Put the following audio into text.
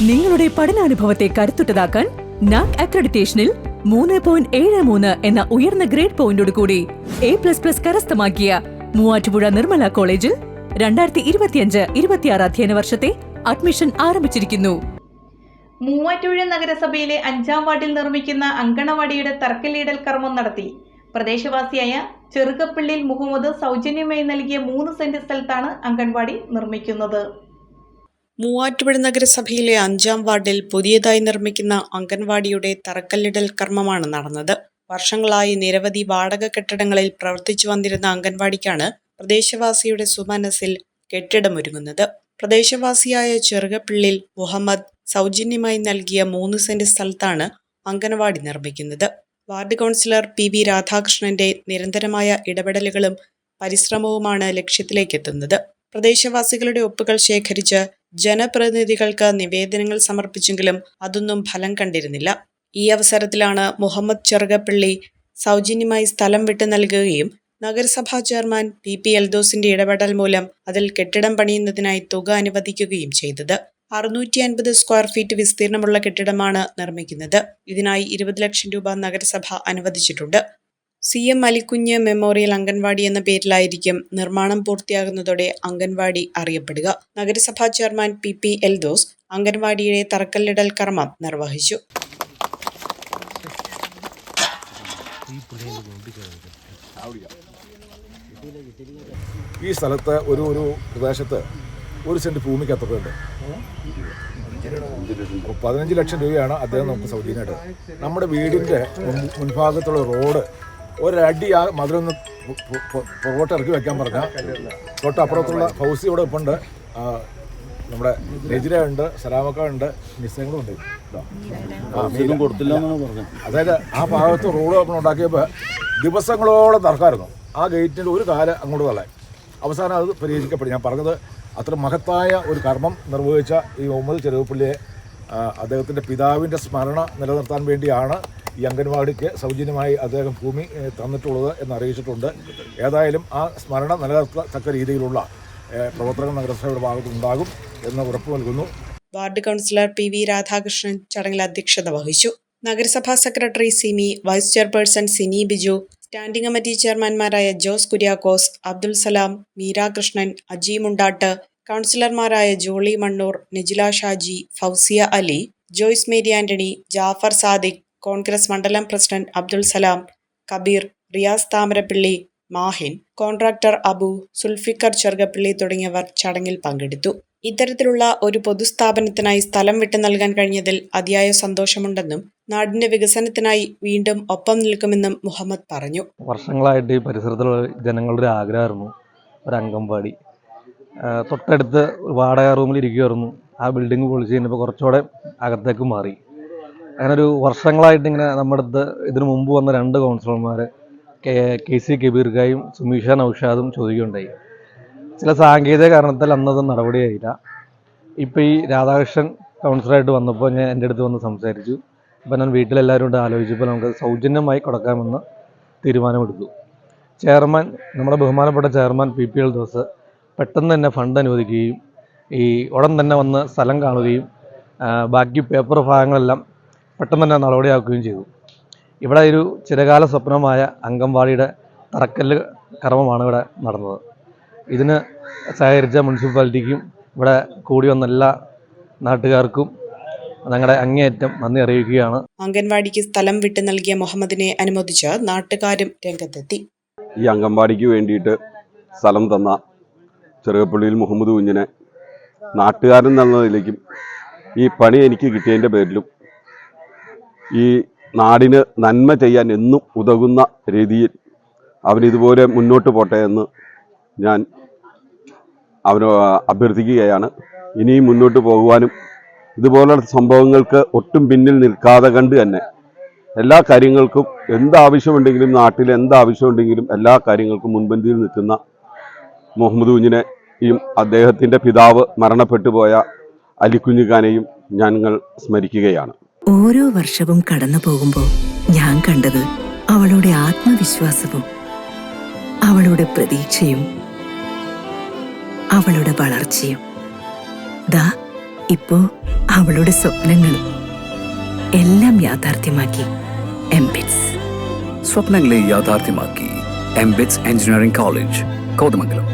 നിങ്ങളുടെ പഠനാനുഭവത്തെ കരുത്തുറ്റതാക്കാൻ നാക് അക്രഡിറ്റേഷനിൽ 3.73 എന്ന ഉയർന്ന ഗ്രേഡ് പോയിന്റോടുകൂടി A++ കരസ്ഥമാക്കിയ മൂവാറ്റുപുഴ നിർമ്മല കോളേജിൽ 2025-26 അധ്യയന വർഷത്തെ അഡ്മിഷൻ ആരംഭിച്ചിരിക്കുന്നു. മൂവാറ്റുപുഴ നഗരസഭയിലെ 5-ാം വാർഡിൽ നിർമ്മിക്കുന്ന അങ്കണവാടിയുടെ തറക്കല്ലിടൽ കർമ്മം നടത്തി. പ്രദേശവാസിയായ ചെറുകപ്പള്ളിൽ മുഹമ്മദ് സൗജന്യമായി നൽകിയ 3 സെന്റ് സ്ഥലത്താണ് അങ്കണവാടി നിർമ്മിക്കുന്നത്. മൂവാറ്റുപുഴ നഗരസഭയിലെ 5-ാം വാർഡിൽ പുതിയതായി നിർമ്മിക്കുന്ന അംഗൻവാടിയുടെ തറക്കല്ലിടൽ കർമ്മമാണ് നടന്നത്. വർഷങ്ങളായി നിരവധി വാടക കെട്ടിടങ്ങളിൽ പ്രവർത്തിച്ചു വന്നിരുന്ന അംഗൻവാടിക്കാണ് പ്രദേശവാസിയുടെ സുമനസ്സിൽ കെട്ടിടമൊരുങ്ങുന്നത്. പ്രദേശവാസിയായ ചെറുകപ്പള്ളിൽ മുഹമ്മദ് സൗജന്യമായി നൽകിയ 3 സെന്റ് സ്ഥലത്താണ് അംഗൻവാടി നിർമ്മിക്കുന്നത്. വാർഡ് കൗൺസിലർ PV രാധാകൃഷ്ണന്റെ നിരന്തരമായ ഇടപെടലുകളും പരിശ്രമവുമാണ് ലക്ഷ്യത്തിലേക്കെത്തുന്നത്. പ്രദേശവാസികളുടെ ഒപ്പുകൾ ശേഖരിച്ച് ജനപ്രതിനിധികൾക്ക് നിവേദനങ്ങൾ സമർപ്പിച്ചെങ്കിലും അതൊന്നും ഫലം കണ്ടിരുന്നില്ല. ഈ അവസരത്തിലാണ് മുഹമ്മദ് ചെറുകപ്പള്ളി സൗജന്യമായി സ്ഥലം വിട്ടു നൽകുകയും നഗരസഭാ ചെയർമാൻ PP എൽദോസിന്റെ ഇടപെടൽ മൂലം അതിൽ കെട്ടിടം പണിയുന്നതിനായി തുക അനുവദിക്കുകയും ചെയ്തത്. 650 സ്ക്വയർ ഫീറ്റ് വിസ്തീർണമുള്ള കെട്ടിടമാണ് നിർമ്മിക്കുന്നത്. ഇതിനായി 20 ലക്ഷം രൂപ നഗരസഭ അനുവദിച്ചിട്ടുണ്ട്. CM അലിക്കുഞ്ഞ് മെമ്മോറിയൽ അംഗൻവാടി എന്ന പേരിലായിരിക്കും നിർമ്മാണം പൂർത്തിയാകുന്നതോടെ അംഗൻവാടി അറിയപ്പെടുക. നഗരസഭാ ചെയർമാൻ PP എൽദോസ് അംഗൻവാടിയുടെ തറക്കല്ലിടൽ കർമ്മം നിർവഹിച്ചു. ഈ സ്ഥലത്ത് ഒരു പ്രദേശത്ത് 1 സെന്റ് ഭൂമിക്ക് എത്രയുണ്ട്? 15 ലക്ഷം രൂപയാണ് അദ്ദേഹം നമുക്ക് സൗജന്യമായിട്ട്. നമ്മുടെ വീടിൻ്റെ മുൻഭാഗത്തുള്ള റോഡ് ഒരടി ആ മതിലൊന്ന് പുറകോട്ട് ഇറക്കി വെക്കാൻ പറഞ്ഞാൽ തൊട്ടപ്പുറത്തുള്ള ഫൗസി ഇവിടെ ഇപ്പം ഉണ്ട്, നമ്മുടെ രജിര ഉണ്ട്, സലാമക്ക ഉണ്ട്, നിസ്സങ്ങളും ഉണ്ട്. അതായത് ആ ഭാഗത്ത് റോഡ് നമ്മൾ ഉണ്ടാക്കിയപ്പോൾ ദിവസങ്ങളോളം നടക്കായിരുന്നു. ആ ഗേറ്റിൻ്റെ ഒരു കാല് അങ്ങോട്ട് തള്ളാൻ അവസാനം അത് പരിഹരിക്കപ്പെടും. ഞാൻ പറഞ്ഞത് അത്ര മഹത്തായ ഒരു കർമ്മം നിർവഹിച്ച ഈ മുഹമ്മദ് ചെറുകപ്പള്ളിയെ അദ്ദേഹത്തിൻ്റെ പിതാവിൻ്റെ സ്മരണ നിലനിർത്താൻ വേണ്ടിയാണ് ഈ അംഗൻവാടിക്ക് സൗജന്യമായി അദ്ദേഹം ഭൂമി തന്നിട്ടുള്ളത് എന്ന് അറിയിച്ചിട്ടുണ്ട്. ഏതായാലും ആ സ്മരണ നിലനിർത്തത്തക്ക രീതിയിലുള്ള പ്രവർത്തനം നഗരസഭയുടെ ഭാഗത്തുണ്ടാകും എന്ന് ഉറപ്പു നൽകുന്നു. വാർഡ് കൗൺസിലർ PV രാധാകൃഷ്ണൻ ചടങ്ങിൽ അധ്യക്ഷത വഹിച്ചു. നഗരസഭാ secretary Simi, vice chairperson Sini Biju, standing committee ചെയർമാൻമാരായ ജോസ് കുര്യാക്കോസ്, അബ്ദുൽ സലാം, മീരാകൃഷ്ണൻ, അജി മുണ്ടാട്ട്, കൗൺസിലർമാരായ ജോളി മണ്ണൂർ, നജില ഷാജി, ഫൗസിയ അലി, ജോയ്സ് മേരി ആന്റണി, ജാഫർ സാദിഖ്, കോൺഗ്രസ് മണ്ഡലം പ്രസിഡന്റ് അബ്ദുൽ സലാം, കബീർ, റിയാസ് താമരപ്പള്ളി, മാഹിൻ, കോൺട്രാക്ടർ അബു, സുൽഫിക്കർ ചെറുകപ്പള്ളി തുടങ്ങിയവർ ചടങ്ങിൽ പങ്കെടുത്തു. ഇത്തരത്തിലുള്ള ഒരു പൊതുസ്ഥാപനത്തിനായി സ്ഥലം വിട്ടു നൽകാൻ കഴിഞ്ഞതിൽ അതിയായ സന്തോഷമുണ്ടെന്നും നാടിന്റെ വികസനത്തിനായി വീണ്ടും ഒപ്പം നിൽക്കുമെന്നും മുഹമ്മദ് പറഞ്ഞു. വർഷങ്ങളായിട്ട് ഈ പരിസരത്തുള്ള ജനങ്ങളുടെ ആഗ്രഹമായിരുന്നു ഒരു അംഗൻവാടി. തൊട്ടടുത്ത് വാടക റൂമിൽ ഇരിക്കുമായിരുന്നു. ആ ബിൽഡിംഗ് പൊളിച്ച് കഴിഞ്ഞപ്പോൾ കുറച്ചുകൂടെ അകത്തേക്ക് മാറി. അങ്ങനെ ഒരു വർഷങ്ങളായിട്ട് ഇങ്ങനെ നമ്മുടെ അടുത്ത് ഇതിനു മുമ്പ് വന്ന 2 കൗൺസിലർമാർ KC കബീർക്കായും സുമീഷ നൌഷാദും ചോദിക്കുകയുണ്ടായി. ചില സാങ്കേതിക കാരണത്താൽ അന്നത് നടപടിയായില്ല. ഇപ്പോൾ ഈ രാധാകൃഷ്ണൻ കൗൺസിലറായിട്ട് വന്നപ്പോൾ ഞാൻ എൻ്റെ അടുത്ത് വന്ന് സംസാരിച്ചു. അപ്പോൾ ഞാൻ വീട്ടിലെല്ലാവരും കൊണ്ട് ആലോചിച്ചപ്പോൾ നമുക്ക് സൗജന്യമായി കൊടുക്കാമെന്ന് തീരുമാനമെടുത്തു. ചെയർമാൻ, നമ്മുടെ ബഹുമാനപ്പെട്ട ചെയർമാൻ PP എൽദോസ് പെട്ടെന്ന് തന്നെ ഫണ്ട് അനുവദിക്കുകയും ഉടൻ തന്നെ വന്ന് സ്ഥലം കാണുകയും ബാക്കി പേപ്പർ ഭാഗങ്ങളെല്ലാം പെട്ടെന്ന് തന്നെ നടപടിയാക്കുകയും ചെയ്തു. ഇവിടെ ഒരു ചിരകാല സ്വപ്നമായ അംഗൻവാടിയുടെ തറക്കല്ല് കർമ്മമാണ് ഇവിടെ നടന്നത്. ഇതിന് സഹകരിച്ച മുനിസിപ്പാലിറ്റിക്കും ഇവിടെ കൂടി വന്ന എല്ലാ നാട്ടുകാർക്കും ഞങ്ങളുടെ അങ്ങേയറ്റം നന്ദി അറിയിക്കുകയാണ്. അംഗൻവാടിക്ക് സ്ഥലം വിട്ടു നൽകിയ മുഹമ്മദിനെ അനുമോദിച്ച് നാട്ടുകാരും രംഗത്തെത്തി. ഈ അംഗൻവാടിക്ക് വേണ്ടിയിട്ട് സ്ഥലം തന്ന ചെറുകപ്പള്ളിയിൽ മുഹമ്മദ് കുഞ്ഞിനെ നാട്ടുകാരൻ എന്നുള്ള നിലയ്ക്കും ഈ പണി എനിക്ക് കിട്ടിയതിൻ്റെ പേരിലും ഈ നാടിന് നന്മ ചെയ്യാൻ എന്നും ഉതകുന്ന രീതിയിൽ അവനിതുപോലെ മുന്നോട്ട് പോട്ടെ എന്ന് ഞാൻ അവന് അഭ്യർത്ഥിക്കുകയാണ്. ഇനിയും മുന്നോട്ട് പോകുവാനും ഇതുപോലുള്ള സംഭവങ്ങൾക്ക് ഒട്ടും പിന്നിൽ നിൽക്കാതെ കണ്ട് തന്നെ എല്ലാ കാര്യങ്ങൾക്കും എന്താവശ്യമുണ്ടെങ്കിലും നാട്ടിൽ എന്താവശ്യമുണ്ടെങ്കിലും എല്ലാ കാര്യങ്ങൾക്കും മുൻപന്തിയിൽ നിൽക്കുന്ന മുഹമ്മദ് കുഞ്ഞിനെയും അദ്ദേഹത്തിൻ്റെ പിതാവ് മരണപ്പെട്ടു പോയ അലിക്കുഞ്ഞിഖാനെയും ഞങ്ങൾ സ്മരിക്കുകയാണ്. ഓരോ വർഷവും കടന്നു പോകുമ്പോൾ ഞാൻ കണ്ടത് അവളുടെ ആത്മവിശ്വാസവും അവളുടെ പ്രതീക്ഷയും അവളുടെ വളർച്ചയും. ദാ ഇപ്പോ അവളുടെ സ്വപ്നങ്ങളും എല്ലാം യാഥാർത്ഥ്യമാക്കി എംബിറ്റ്സ്. സ്വപ്നങ്ങളെ യാഥാർത്ഥ്യമാക്കി എംബിറ്റ്സ് എഞ്ചിനീയറിംഗ് കോളേജ്, കോതമംഗലം.